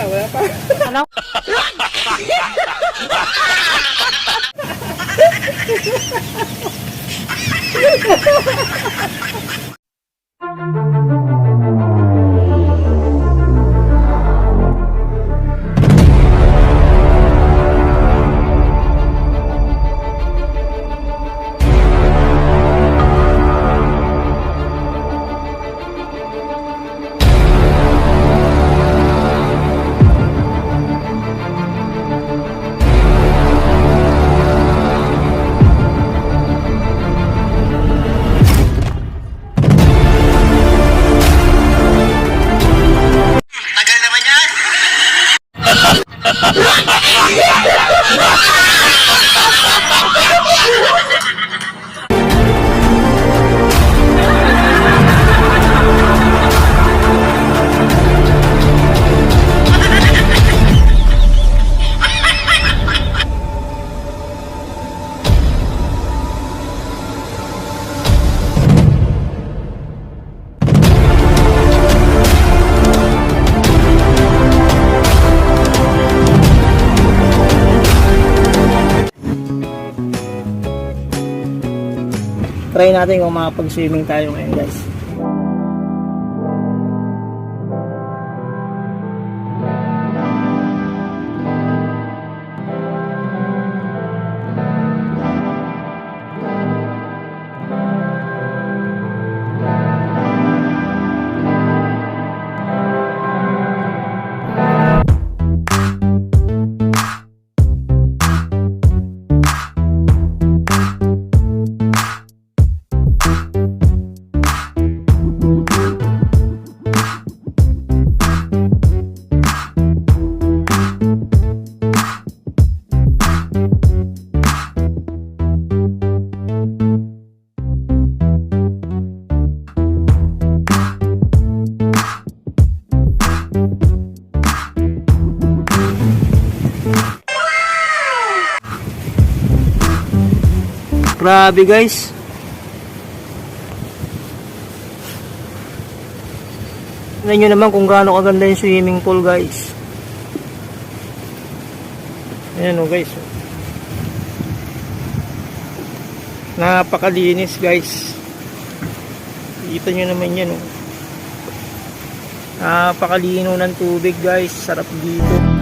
wala pa. Ano? Tagal naman yan! Try natin kung makapag-swimming tayo ngayon, guys. Grabe, guys. Tingnan nyo naman kung gaano kaganda yung swimming pool, guys. Ayan o, guys. Napakalinis, guys. Kita nyo naman yan o. Napakalino ng tubig, guys. Sarap dito.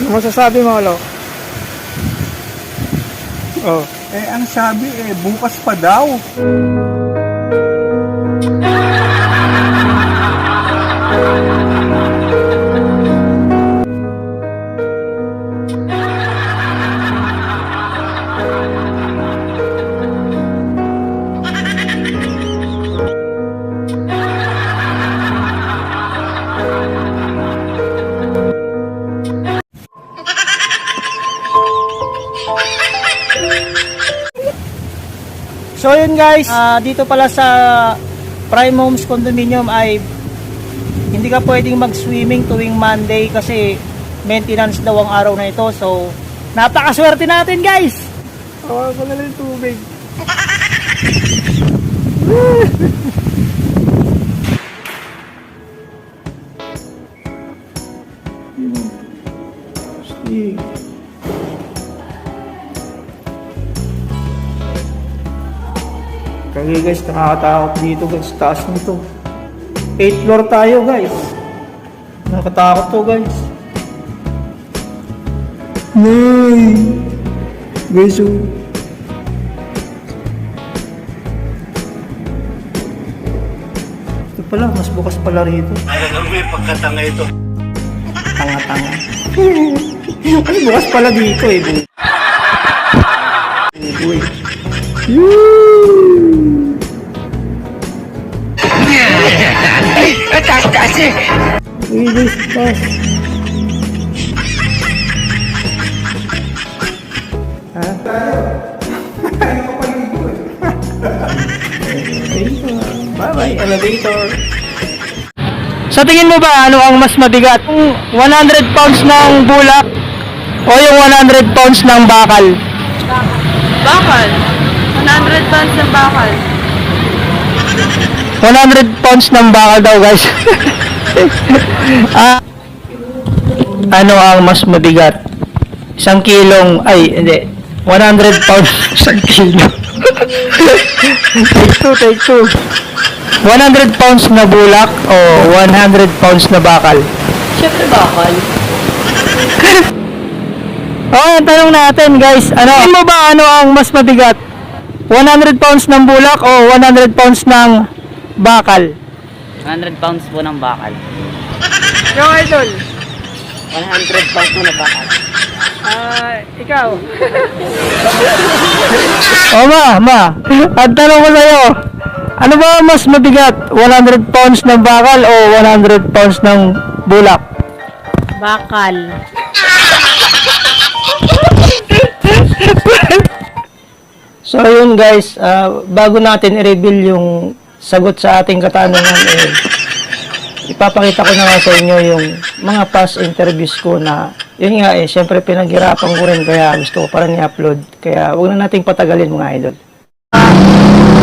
Ano masasabi mo, Lo? Oh. Ang sabi bukas pa daw. So yun, guys, dito pala sa Prime Homes Condominium ay hindi ka pwedeng mag-swimming tuwing Monday kasi maintenance daw ang araw na ito. So napakaswerte natin, guys. Awa ko na lang tubig. Stick. Kaya guys, nakakatakot dito guys, taas nito. 8th floor tayo, guys. Nakakatakot to, guys. Nay! Guys, oh. Ito pala, mas bukas pala rito. Alam mo yung pagkatanga ito. Tanga-tanga. Ay, bukas pala dito eh. Uy. Release pass. Bye-bye, elevator. Sa tingin mo ba, ano ang mas mabigat? Yung 100 pounds ng bulak o yung 100 pounds ng bakal? Bakal. 100 tons ng bakal. 100 pounds ng bakal daw, guys. Ano ang mas mabigat? Isang kilong, ay, hindi. 100 pounds, isang kilo. Take two. 100 pounds na bulak o 100 pounds na bakal? Siyempre bakal. Oh, tanong natin, guys. Tingin mo ba ano ang mas mabigat? 100 pounds ng bulak o 100 pounds ng bakal? 100 pounds po ng bakal. Yung idol. 100 pounds po ng bakal. Ikaw. Ma. Ang tanong ko sa'yo, ano ba mas mabigat? 100 pounds ng bakal o 100 pounds ng bulak? Bakal. So yun guys, bago natin i-reveal yung sagot sa ating katanungan, ipapakita ko na nga sa inyo yung mga past interviews ko na yun nga syempre pinaghirapan ko rin kaya gusto ko pa rin i-upload. Kaya huwag na nating patagalin mga idol.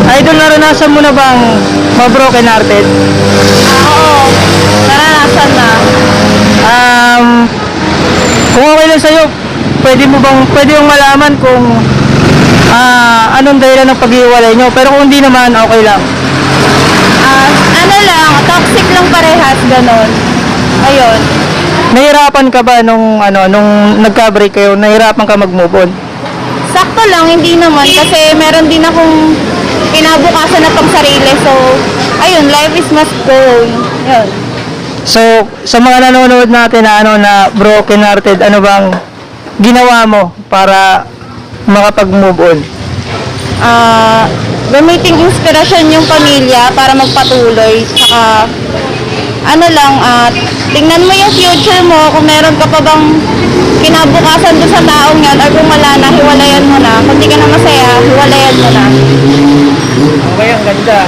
Idol, naranasan mo na bang ma-broken hearted? Oo. Naranasan na. Kung okay lang sa'yo, pwede yung malaman kung anong dahilan ng pag-iwalay nyo. Pero kung hindi naman, okay lang. Ano lang, toxic lang parehas, ganon. Ayun. Nahirapan ka ba nung nagka-break kayo, nahirapan ka mag-move on? Sakto lang, hindi naman. Kasi meron din akong kinabukasan na pang sarili. So, ayun, life is must go. Yun. So, sa mga nanonood natin na broken hearted, ano bang ginawa mo para makapag-move on? Gamiting inspirasyon yung pamilya para magpatuloy. Saka, tingnan mo yung future mo, kung meron ka pa bang kinabukasan doon sa taong yan, or kung wala na, hiwalayan mo na. Kung di ka na masaya, hiwalayan mo na. Okay, ang ganda.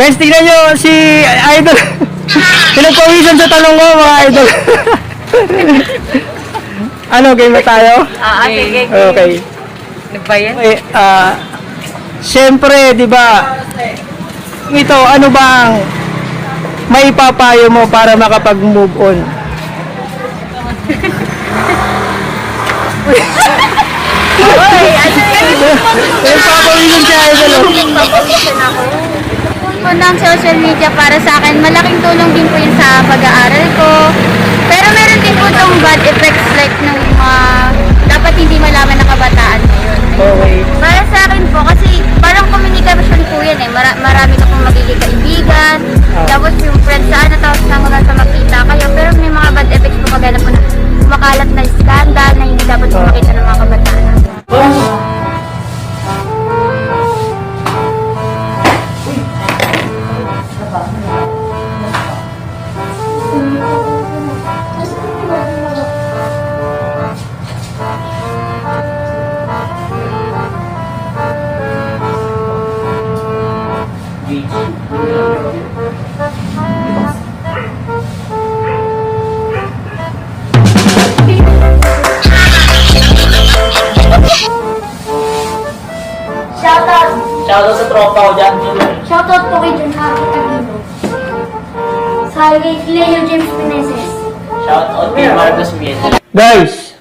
Guys, tingnan nyo si idol. Pinagpawisan sa tanong ko, mga idol. Game na tayo? Sige. Okay. Nagbayan? Okay, siyempre, di ba, ito, ano bang maipapayo mo para makapag-move on? Pinagpapawisan si idol. Po ng social media para sa akin, malaking tulong din po yun sa pag-aaral ko. Pero meron din po itong bad effects like ng mga dapat hindi malaman na kabataan ngayon. Okay. Para sa akin po, kasi parang communication po yan eh. Marami ka pong magiging kaibigan, tapos yung friends tapos hanggang sa makita kayo. Pero may mga bad effects po kagaya po na makalat na scandal na hindi dapat po makita ng mga kabataan. Shoutout sa tropa ko dyan. Shoutout po kay John Harry Taguino. Sa Leo James Pineses. Shoutout kay Marcos Miete. Guys,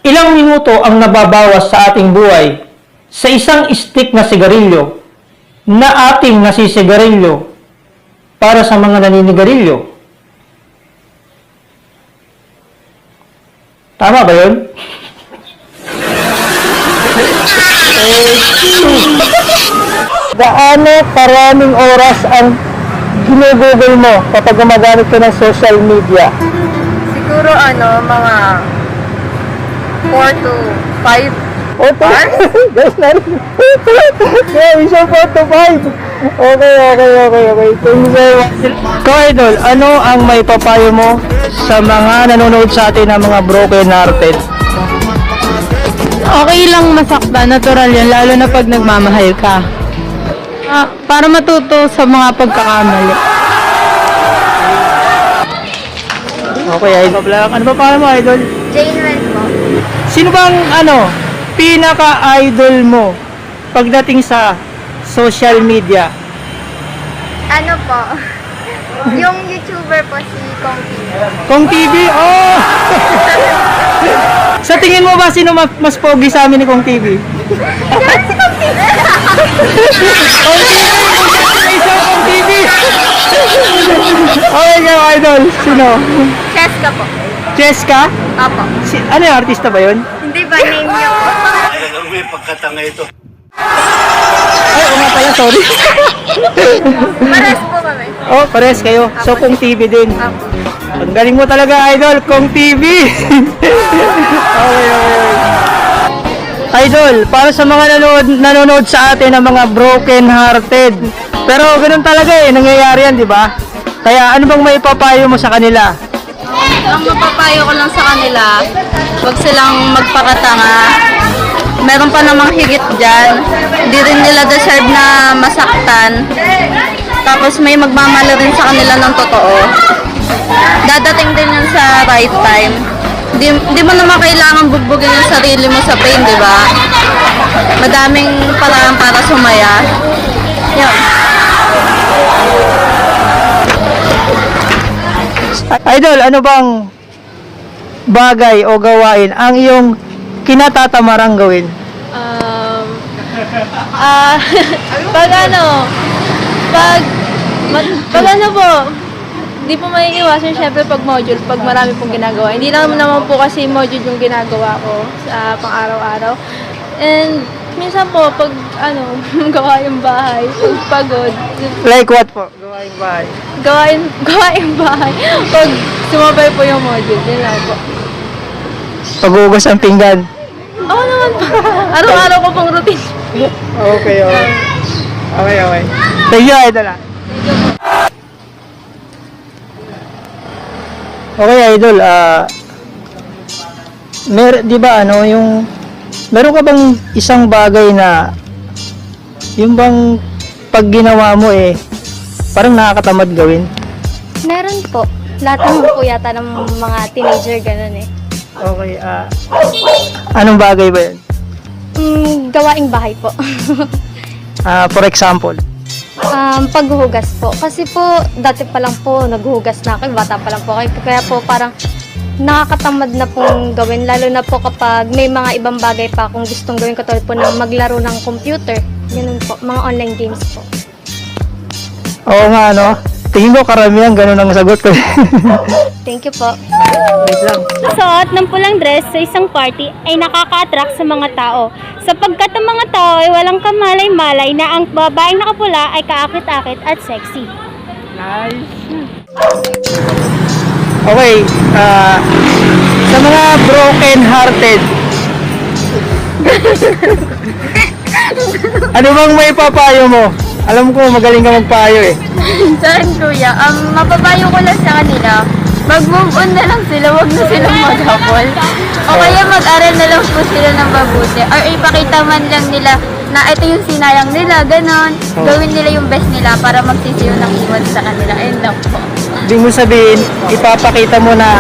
ilang minuto ang nababawas sa ating buhay sa isang stick na sigarilyo na ating nasisigarilyo para sa mga naninigarilyo? Tama ba yun? Gaano karaming oras ang ginugugol mo kapag gumagamit ka ng social media? Siguro mga 4 to 5. Auto. Guys, narin. Yeah, isang 4 to 5. Okay. Thank you so much. So, Idol, ano ang may papayo mo sa mga nanonood sa atin ng mga broken hearted? Okay lang masaktan, natural yan, lalo na pag nagmamahal ka. Para matuto sa mga pagkakamali. Okay, Idol. Ano ba pangalan mo, Idol? Jane Ren po. Sino bang pinaka-idol mo pagdating sa social media? Ano po? Yung YouTuber po si Kong P. Kong TV? Oh! Sa tingin mo ba sino mas pogi sa amin ni Kong TV? Yan si Kong P. Kong TV! Okay kayo, Idol. Sino? Cheska po. Cheska? Apo. Ano yung artista ba yun? Hindi ba name niyo po? Talagang may pagkatanga ito. Ay, oo nga pala, sorry. Pares po kami. Oh, pares kayo. So, Kong TV din. Apo. Ang galing mo talaga, Idol. Kong TV. Okay. Idol, para sa mga nanonood sa atin ng mga broken hearted. Pero ganun talaga nangyayari yan, di ba? Kaya ano bang maipapayo mo sa kanila? Ang mapapayo ko lang sa kanila, huwag silang magpakatanga. Meron pa namang higit dyan. Hindi rin nila deserve na masaktan. Tapos may magmamali rin sa kanila ng totoo. Dadating din yun sa right time. Di mo naman kailangan bugbugin yung sarili mo sa pain, di ba? Madaming paraan para sumaya. Yun. Idol, ano bang bagay o gawain ang iyong kinatatamarang gawin? Pag ano po, di po maiiwasan syempre pag module, pag marami pong ginagawa. Hindi lang naman po kasi module yung ginagawa ko sa pang-araw-araw. And minsan po, pag gawa yung bahay, pag pagod, Like what po? Gawaing bahay. gawain bahay, pag sumabay po yung module, din lang po. Paghugas ang pinggan. Oo naman po. Araw-araw ko pong routine. Okay. Thank you, Idol. Okay, Idol. Di ba meron ka bang isang bagay na yung bang pag ginawa mo parang nakakatamad gawin? Meron po. Lahat naman po yata ng mga teenager ganun Okay, anong bagay ba yun? Gawaing bahay po. For example? Paghuhugas po. Kasi po, dati pa lang po, naghuhugas na ako. Bata pa lang po kayo. Kaya po parang nakakatamad na pong gawin. Lalo na po kapag may mga ibang bagay pa akong gustong gawin. Katulad po ng maglaro ng computer. Ganun po. Mga online games po. Oo nga, tingin ko karamihan ganun ang sagot ko. Thank you po. Wait lang. Suot ng pulang dress sa isang party ay nakaka-attract sa mga tao. Sapagkat ang mga tao ay walang kamalay-malay na ang babaeng nakapula ay kaakit-akit at sexy. Nice. Okay, sa mga broken hearted. Ano bang may papayo mo? Alam ko magaling ka magpayo Saan kuya? Mapapayo ko lang sa kanila. Mag-move on na lang sila, wag na silang mag-habol. O kaya mag-aral na lang po sila ng mabuti. Or ipakita man lang nila na ito yung sinayang nila, ganon. Gawin nila yung best nila para magsisiyo ng iwan sa kanila. Ayun lang po. Ibig mo sabihin, ipapakita mo na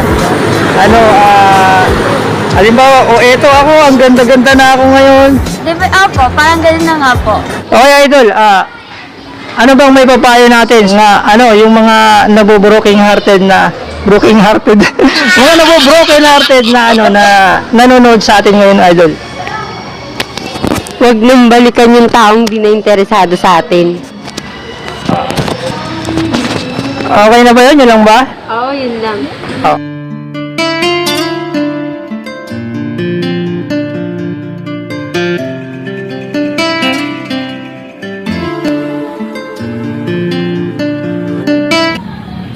halimbawa, eto ako, ang ganda-ganda na ako ngayon. Diba, opo, parang ganun na nga po. Okay, Idol, ano bang may papayo natin na yung mga nabobroken hearted na mga nabobroken hearted na na nanonood sa atin ngayon, Idol? Huwag nang balikan yung taong di na interesado sa atin. Okay na ba yun? Yun lang ba? Oo, yun lang.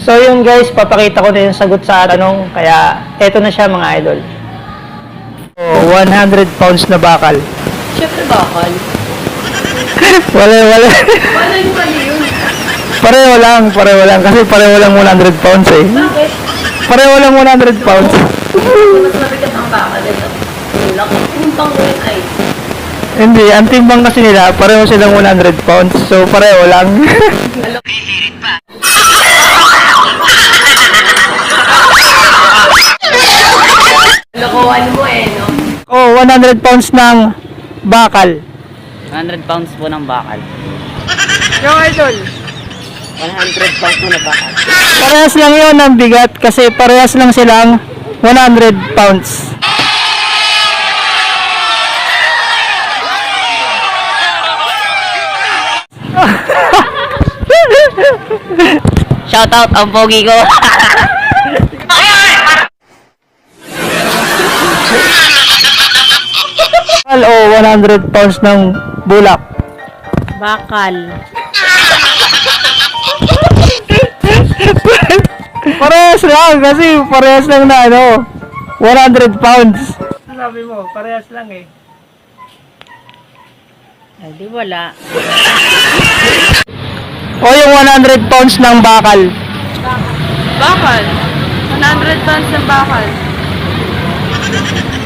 So yun guys, papakita ko na yung sagot sa tanong. Kaya eto na siya mga idol. So, 100 pounds na bakal. Siyempre bakal. Wala. Wala yung mali yun. Pareho lang. Kasi pareho lang 100 pounds eh. Bakit? Pareho lang 100 pounds. Mas mabigat ang bakal ito. Laki. Yung panggulit ay. Hindi, ang timbang kasi nila, pareho silang 100 pounds. So, pareho lang. Lokohan mo eh, no? Oh, 100 pounds ng bakal. 100 pounds po ng bakal. Yung idol. 100 pounds po na bakal. Parehas lang yun ang bigat kasi parehas lang silang 100 pounds. Shout out ang pogi ko. O 100 pounds ng bulak. Bakal. Parehas lang kasi parehas lang na 100 pounds. Sabi mo, parehas lang eh. Ay, di wala. O yung 100 pounds ng bakal. Bakal. 100 tons ng bakal.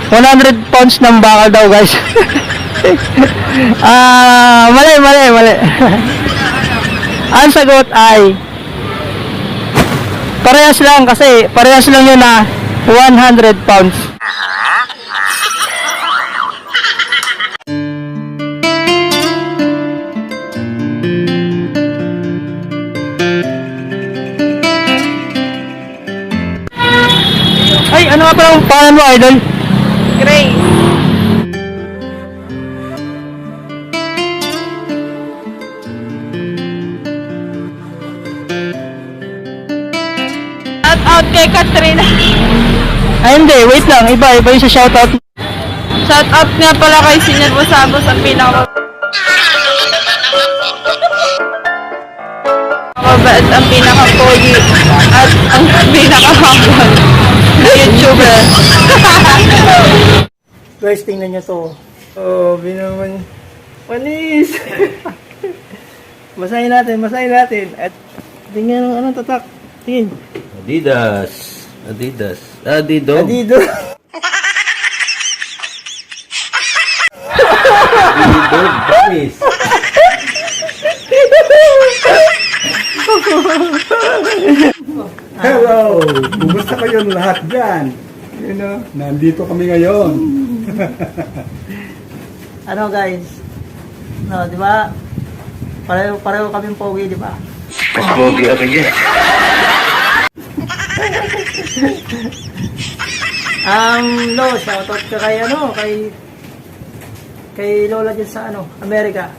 100 pounds ng bakal daw guys. Mali. Ang sagot ay parehas lang kasi parehas lang yun na 100 pounds. Ay, ano nga pala ang pangalan mo, idol? Grace. Shout out kay Katrina. Ay, hindi. Wait lang. Iba yung sa shoutout. Shout out nga pala kay Senior Busabos ang mabait, ang pinaka-pogi at ang pinaka-humble na YouTuber. Guys, tingnan nyo to. Oh, binaman. Panis! Basahin natin. At tingnan ang tatak. Tingin. Adidas. Adido. Adido. Adido, promise. Hello! Kumusta kayong lahat dyan? Nandito kami ngayon. Ano guys? No, di ba? Pareho kaming pogi, di ba? Mas pogi ako dyan. Lo, shoutout ka kay Lola dyan sa Amerika.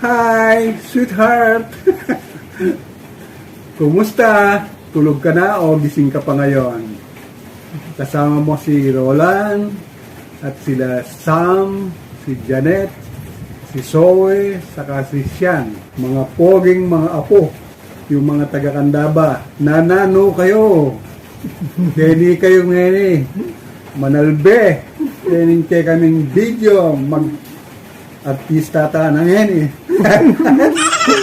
Hi, sweetheart! Kumusta? Tulog ka na o gising ka pa ngayon? Kasama mo si Roland at sila Sam, si Janet, si Zoe, saka si Sian. Mga poging mga apo, yung mga taga-Kandaba. Nanano kayo! Keni kayo ngeni. Manalbe. Keni kayo kaming video. Artista ta na ngeni.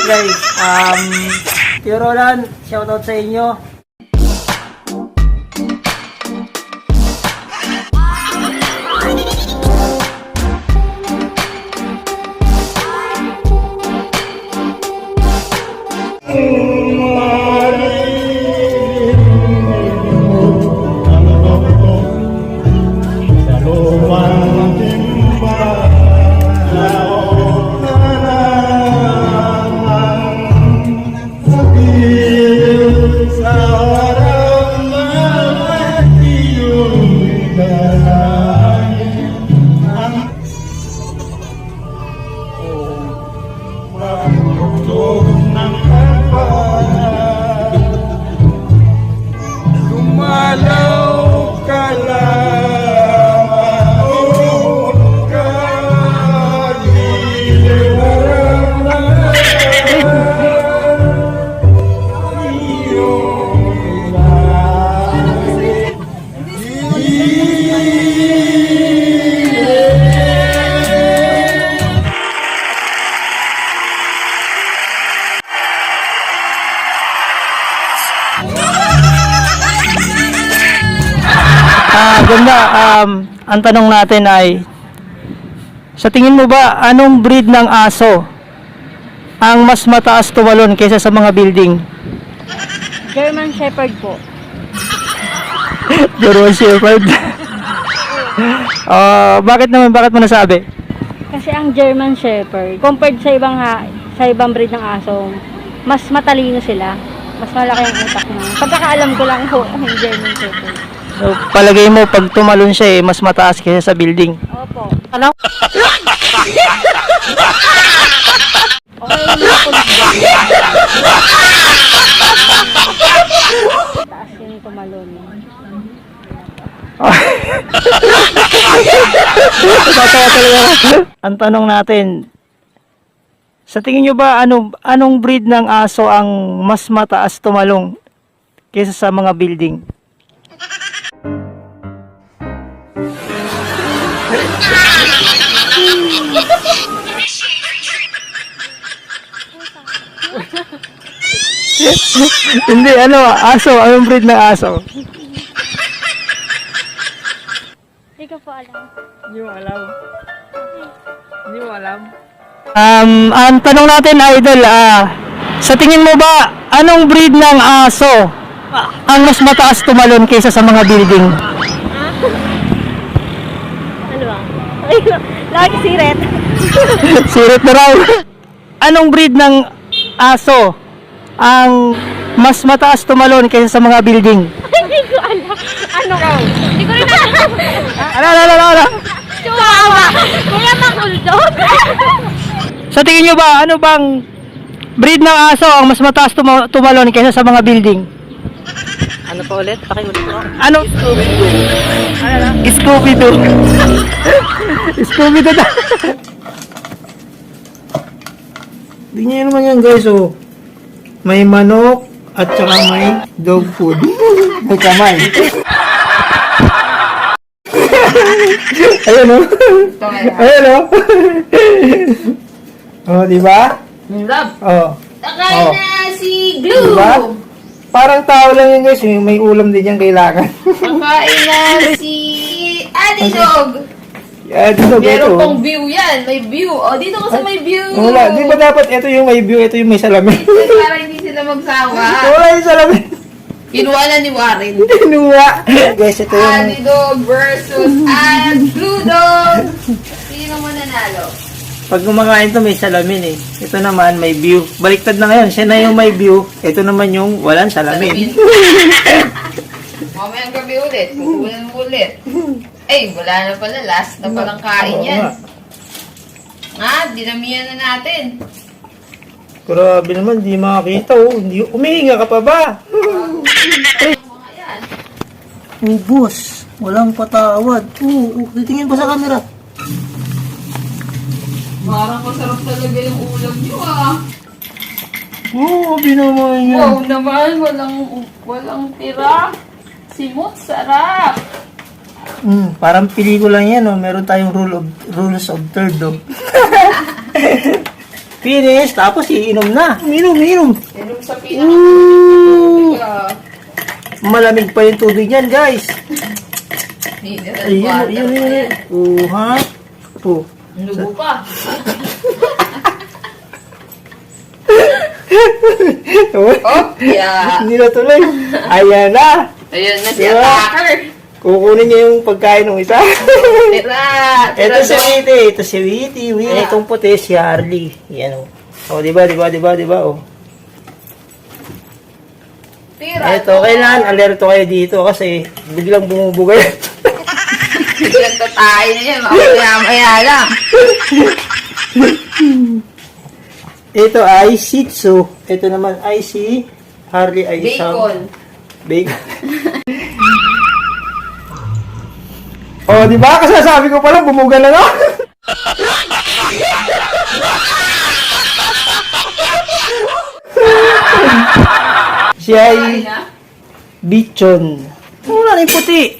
Guys, Tio Roland, shoutout sa inyo. Ganda. Ang tanong natin ay, sa tingin mo ba, anong breed ng aso ang mas mataas tumalon kaysa sa mga building? German Shepherd po. German Shepherd. Bakit naman? Bakit mo nasabi? Kasi ang German Shepherd, compared sa ibang breed ng aso, mas matalino sila. Mas malaki ang utak mo. Pagkakaalam ko lang po, ang German Shepherd. So, palagay mo, pag tumalon siya mas mataas kaysa sa building. Opo. Ano? Okay naman po. Taas yung tumalon. Tatawa talaga ako. Ang tanong natin, sa tingin nyo ba anong breed ng aso ang mas mataas tumalong kaysa sa mga building? Hindi, aso, anong breed ng aso? Hindi ko po alam. Hindi mo alam. Hindi mo alam. Ang tanong natin, idol, sa tingin mo ba, anong breed ng aso ang mas mataas tumalon kaysa sa mga building? Ano ba? Ay, lagi siret. Sirit na raw. Anong breed ng aso ang mas mataas tumalon kaysa sa mga building? Hindi ko alam. Ano raw? Hindi ko rin alam. Ano? Chihuahua. Kuya Makuldog. Sa tingin nyo ba, ano bang breed ng aso ang mas mataas tumalon kaysa sa mga building? Ano pa ulit? Pakiulit po. Ano? Scooby-Doo. Scooby-Doo na. Tingnan naman yan guys, oh. May manok at saka may dog food. May kamay. Ayun, oh. Ayun, oh. Oh, di ba? Oh. Nakain na si Glue. Diba? Parang tao lang yun guys, may ulam din yan kailangan. Nakain na si Adi Dog. Yeah, dito, Meron ito. pong view yan. May view. O, dito ko sa may view. Wala, di ba dapat ito yung may view, ito yung may salamin? Para hindi sila magsawa. Wala yung salamin. Kinuha na ni Warren. Kinuha. Guys, ito yung... Adi Dog versus Blue Dog. Sino mananalo? Pag kumakain to may salamin eh. Ito naman may view. Baliktad na ngayon, siya na yung may view. Ito naman yung walang salamin. Mamayang gabi ulit. Kukunin mo ulit. Ay, wala na pala. Last na palang kain yan. Dinamihan na natin. Grabe naman, di makakita oh. Hindi, umihinga ka pa ba? Ubus. Walang patawad. Titingin pa sa camera. Parang masarap talaga yung ulam nyo Grabe naman yan. Wow naman, walang tira. Simot, sarap. Parang pelikula yan, oh. Meron tayong rules of third, oh. Finish, tapos iinom na. Inom. Inom sa pinaka. Malamig pa yung tubig yan, guys. Mineral water. Yun. Ha? Oh. Lugo pa. Yeah. Hindi na tuloy. Ayan na. Ayan na si Diba? attacker. Kukunin niya yung pagkain ng isa. Tira. Ito si Witty. Ito si Witty. Itong puti si Harley. Yan o. O, diba? O. Tira. Ito, kailangan alerto kayo dito kasi biglang bumubugay. Biglang tatay na yan. Maya lang. Ito ay Shih Tzu. Ito naman ay si Harley ay Bacon. Bacon. Oh, di ba? Kasasabi ko pala, bumuga na nga. Siya ay bichon. Wala na yung puti.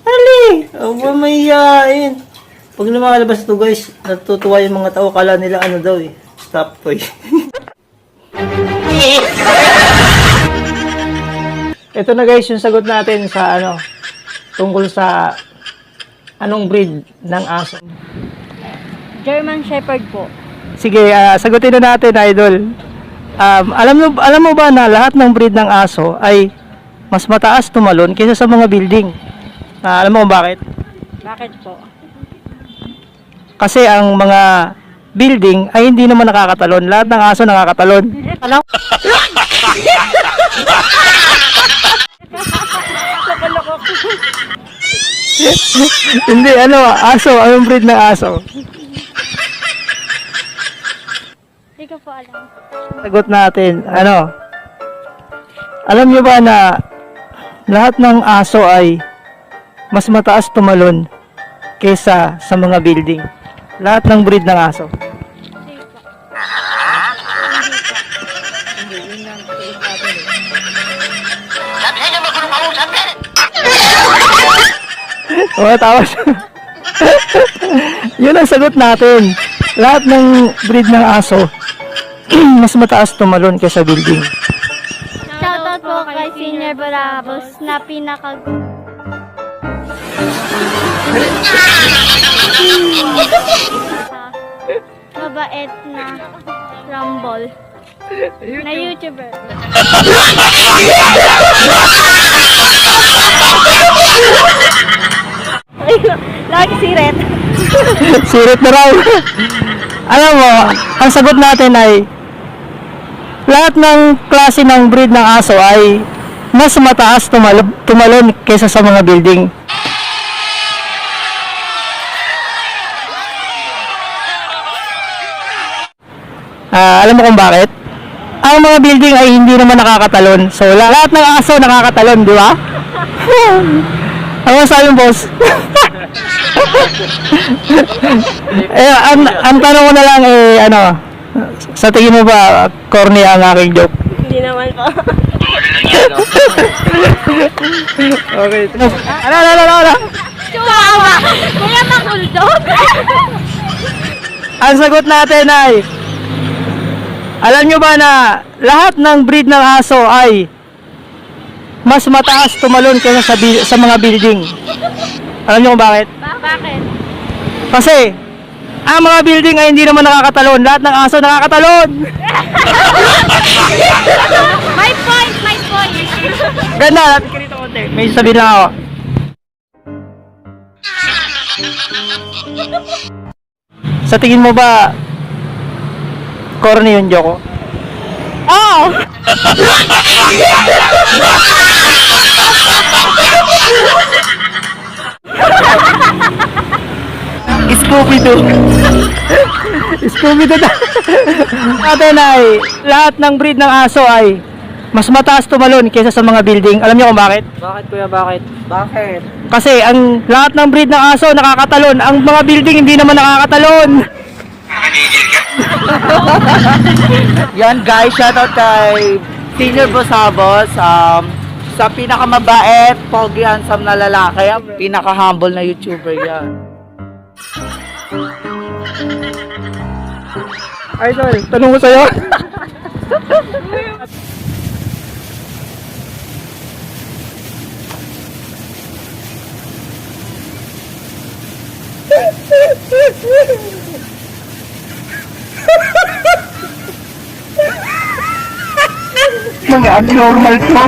Hali! Aba, mahihain. Pag lumalabas ito guys, natutuwa yung mga tao. Kala nila ano daw eh. Stop toy. Ito na guys yung sagot natin sa tungkol sa anong breed ng aso? German Shepherd po. Sige, sagutin na natin, Idol. Alam mo ba na lahat ng breed ng aso ay mas mataas tumalon kaysa sa mga building? Alam mo kung bakit? Bakit po? Kasi ang mga building ay hindi naman nakakatalon. Lahat ng aso nakakatalon. Alam? Hindi, aso. Anong breed ng aso? Hindi ko po alam. Sagot natin, alam niyo ba na lahat ng aso ay mas mataas tumalon kaysa sa mga building? Lahat ng breed ng aso. Tawas. Yun ang sagot natin. Lahat ng breed ng aso mas mataas tumalon kaysa building. Shoutout po kay Senior Barabos na pinaka... mabait na rumble na YouTuber. Lagi siret. Sirit na raw. Alam mo, ang sagot natin ay lahat ng klase ng breed ng aso ay mas mataas tumalon kaysa sa mga building. Alam mo kung bakit? Ang mga building ay hindi naman nakakatalon. So, lahat ng aso nakakatalon, di ba? Ano sabi mo, boss? Ang tanong ko na lang sa tingin mo ba corny ang aking joke? Hindi naman po. Okay. Ano? Chihuahua! Kuya makuldog! Ang sagot natin ay, alam nyo ba na lahat ng breed ng aso ay mas mataas tumalon kaysa sa mga building? Alam nyo kung bakit? Bakit? Kasi ang mga building ay hindi naman nakakatalon. Lahat ng aso nakakatalon. My point! My point! Ganda, natin ka rito konti. May sabihin lang ako. Sa tingin mo ba corny yung joke ko? Oo! Scooby-Doo. Scooby-Doo na. Natin ay lahat ng breed ng aso ay mas mataas tumalon kaysa sa mga building. Alam niyo kung bakit? Bakit kuya, bakit? Bakit? Kasi ang lahat ng breed ng aso nakakatalon. Ang mga building hindi naman nakakatalon. Yan guys, shoutout kay Senior Bosabos. Sa pinakamabait, pogi, handsome na lalaki. Pinaka-humble na YouTuber yan. Idol, tanong ko sa'yo. Mga abnormal to.